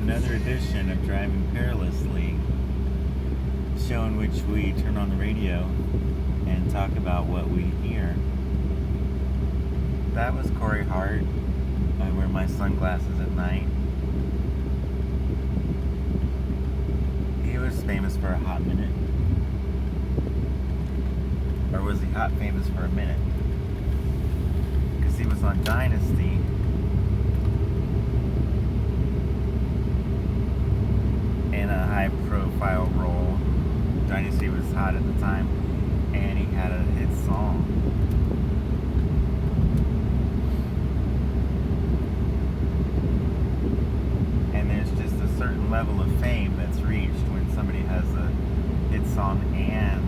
another edition of Driving Perilously, show in which we turn on the radio and talk about what we hear. That was Corey Hart. I wear my sunglasses at night. He was famous for a hot minute. Or was he hot famous for a minute? Because he was on Dynasty. In a high profile role. Dynasty was hot at the time, and he had a hit song. And there's just a certain level of fame that's reached when somebody has a hit song and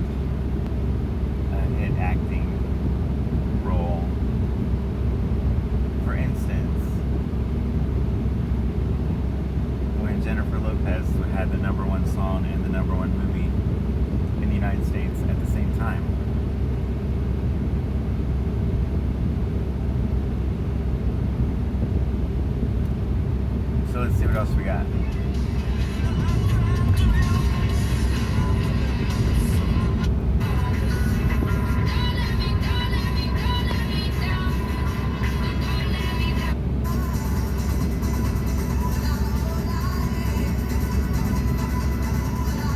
a hit acting role. For instance, when Jennifer Lopez had the #1 song and the #1 movie in the United States at the same time. So let's see what else we got.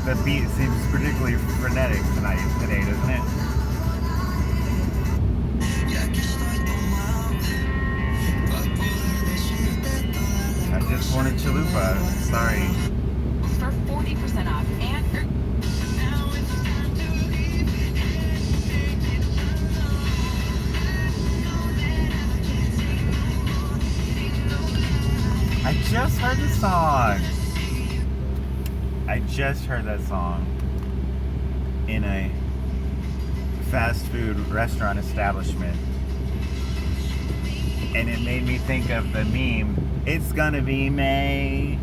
The beat seems particularly frenetic today, doesn't it? I just wanted chalupa. Sorry. For 40% off and I just heard the song. I just heard that song in a fast food restaurant establishment, and it made me think of the meme, "It's gonna be May,"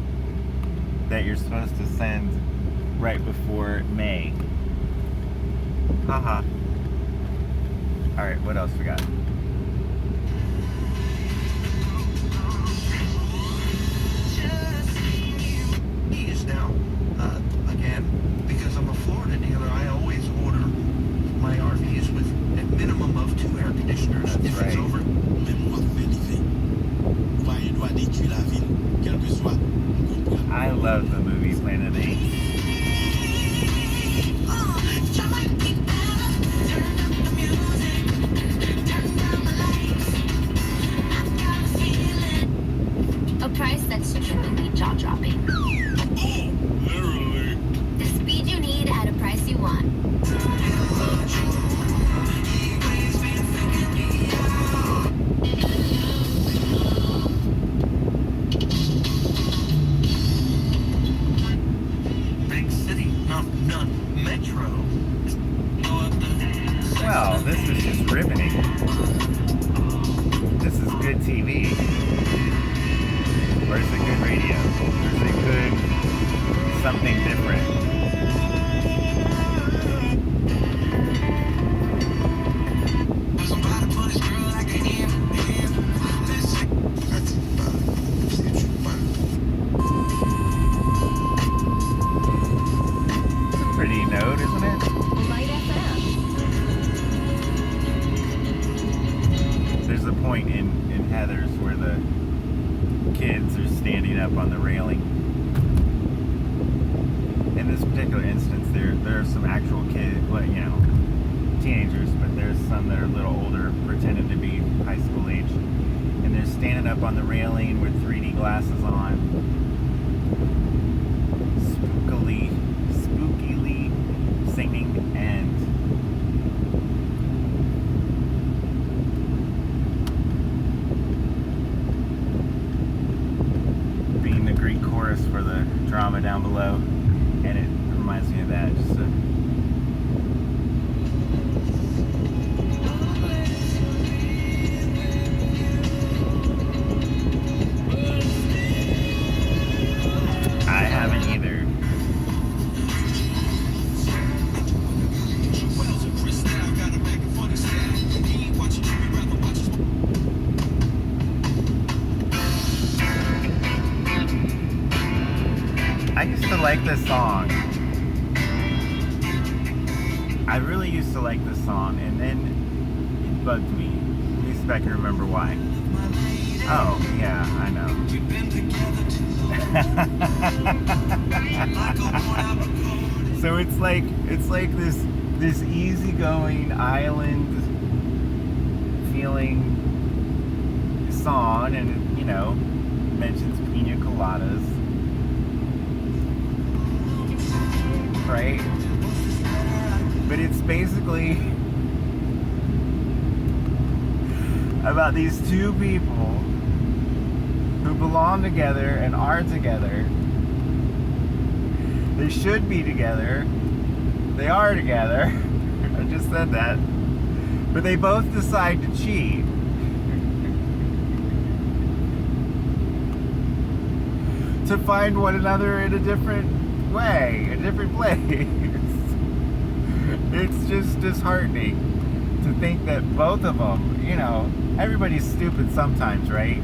that you're supposed to send right before May. Haha. Alright, what else we got? Now, again, because I'm a Florida dealer, I always order my RVs with a minimum of 2 air conditioners. That's if right. it's over, I love the movie Planet of the Apes. a price that's truly jaw-dropping. literally. The speed you need at a price you want. Big city, not metro. Well, this is just riveting. This is good TV. Or is it good radio? Or is it good something different? Pretty note, isn't it? Light FM. There's a point in Heathers where the kids are standing up on the railing. In this particular instance, there are some actual kids, well, you know, teenagers, but there's some that are a little older, pretending to be high school age, and they're standing up on the railing with 3D glasses on, spookily singing and being the Greek chorus for the drama down below, and it reminds me of that. Just I haven't either. like this song. I really used to like this song, and then it bugged me. At least if I can remember why. Oh, yeah, I know. So it's like this easygoing island feeling song, and it, mentions pina coladas, right? But it's basically about these two people who belong together and are together. They should be together. They are together. I just said that. But they both decide to cheat. To find one another in a different way, a different place. It's just disheartening to think that both of them, everybody's stupid sometimes, right?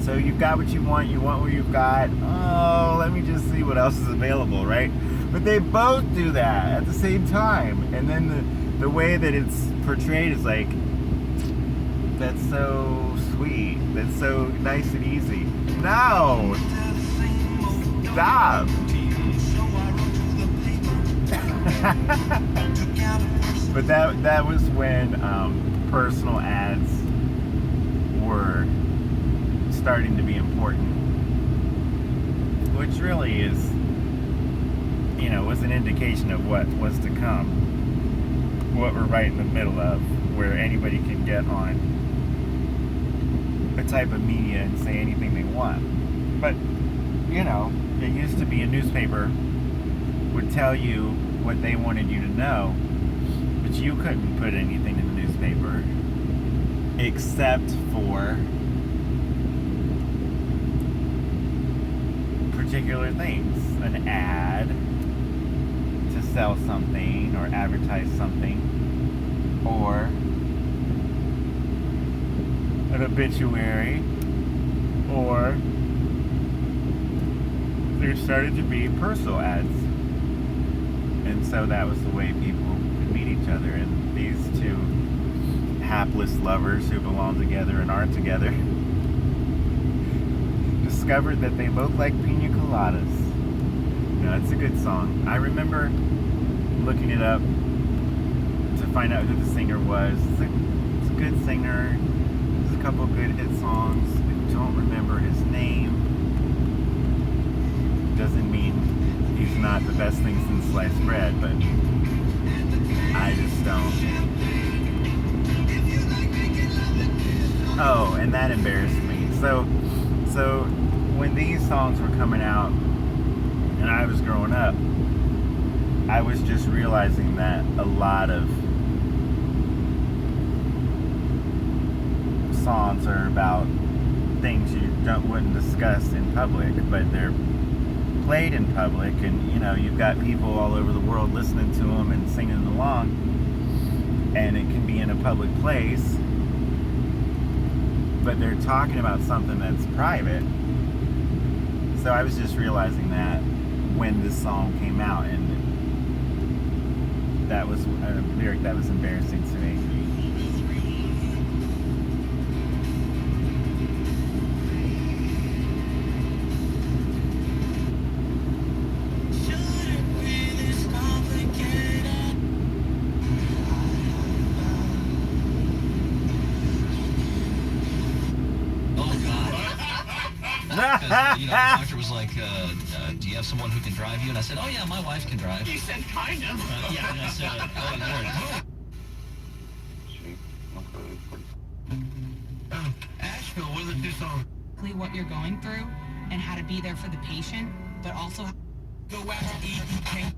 So you've got what you want what you've got. Oh, let me just see what else is available, right? But they both do that at the same time. And then the way that it's portrayed is like, that's so sweet. That's so nice and easy. No! Stop! But that was when personal ads were starting to be important, which really is, was an indication of what was to come, what we're right in the middle of, where anybody can get on a type of media and say anything they want. But it used to be a newspaper would tell you what they wanted you to know, but you couldn't put anything in the newspaper except for particular things. An ad to sell something or advertise something, or an obituary, or there started to be personal ads. And so that was the way people could meet each other. And these two hapless lovers who belong together and aren't together discovered that they both like pina coladas. It's a good song. I remember looking it up to find out who the singer was. It's a good singer. There's a couple good hit songs. I don't remember his name. Doesn't mean he's not the best thing since sliced bread, but I just don't. Oh, and that embarrassed me. So when these songs were coming out and I was growing up, I was just realizing that a lot of songs are about things you wouldn't discuss in public, but they're played in public, and you've got people all over the world listening to them and singing along, and it can be in a public place, but they're talking about something that's private. So I was just realizing that when this song came out, and that was a lyric that was embarrassing to me. The doctor was like, do you have someone who can drive you? And I said, oh yeah, my wife can drive. He said, kind of. Yeah, and I said, oh Lord. Asheville, what are the two songs? What you're going through and how to be there for the patient, but also Go out to eat, you can't.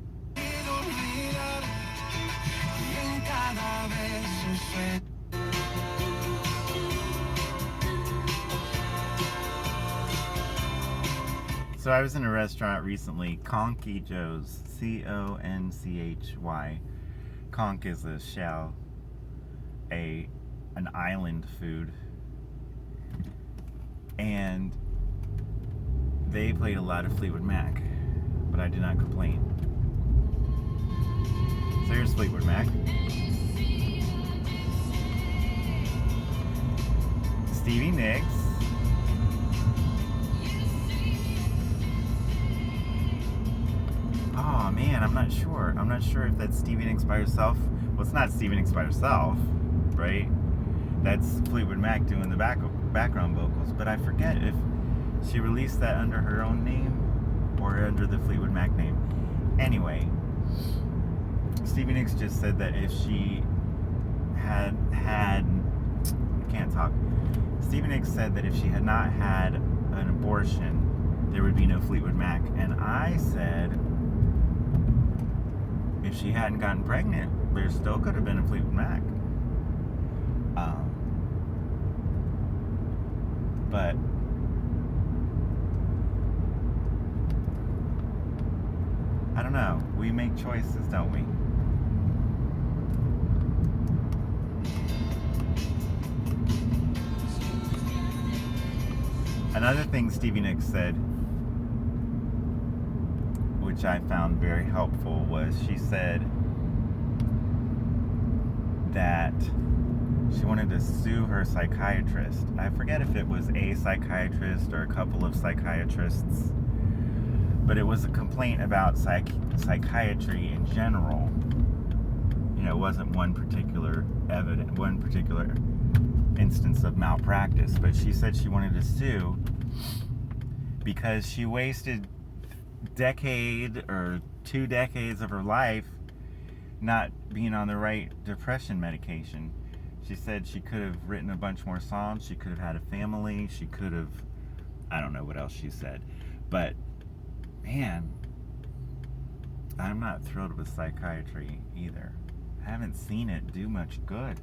So I was in a restaurant recently, Conky Joe's, C-O-N-C-H-Y. Conch is a shell, an island food. And they played a lot of Fleetwood Mac. but I did not complain. So here's Fleetwood Mac. Stevie Nicks. Oh man, I'm not sure. I'm not sure if that's Stevie Nicks by herself. Well, it's not Stevie Nicks by herself, right? That's Fleetwood Mac doing the background vocals. But I forget if she released that under her own name or under the Fleetwood Mac name. Anyway, Stevie Nicks just said that if she I can't talk. Stevie Nicks said that if she had not had an abortion, there would be no Fleetwood Mac. And I said, if she hadn't gotten pregnant, there still could have been a Fleetwood Mac. But I don't know. We make choices, don't we? Another thing Stevie Nicks said, which I found very helpful, was she said that she wanted to sue her psychiatrist. I forget if it was a psychiatrist or a couple of psychiatrists, but it was a complaint about psychiatry in general. You know, it wasn't one particular instance of malpractice, but she said she wanted to sue because she wasted decade or 2 decades of her life not being on the right depression medication. She said she could have written a bunch more songs, she could have had a family, she could have, I don't know what else she said, but man, I'm not thrilled with psychiatry either. I haven't seen it do much good.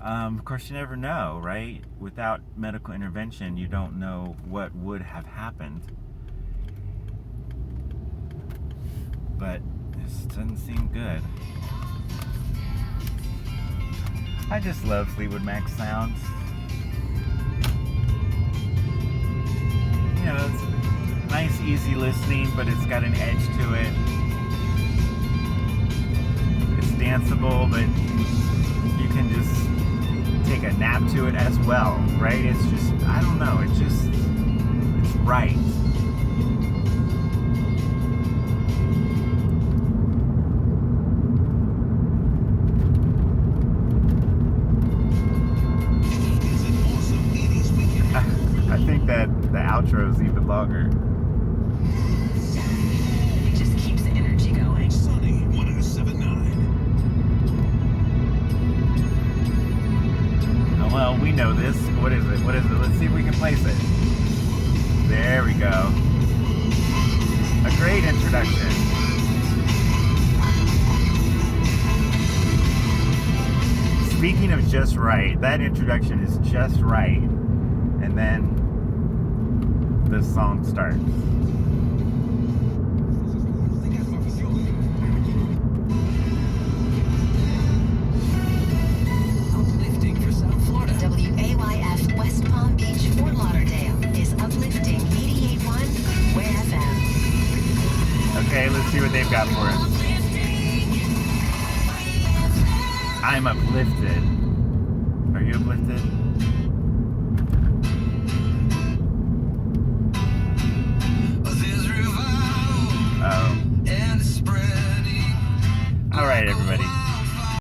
Of course, you never know, right? Without medical intervention, you don't know what would have happened. But this doesn't seem good. I just love Fleetwood Mac sounds. You know, it's nice, easy listening, but it's got an edge to it. It's danceable, but you can just take a nap to it as well, right? It's just, I don't know, it's right. I think that the outro is even longer. It just keeps the energy going. Sunny 1079. Oh, well, we know this. What is it? Let's see if we can place it. There we go. A great introduction. Speaking of just right, that introduction is just right. And then the song starts. Uplifting for South Florida. WAYF West Palm Beach, Fort Lauderdale is uplifting 88.1 Where FM. Okay, let's see what they've got for us. I'm uplifted. Are you uplifted?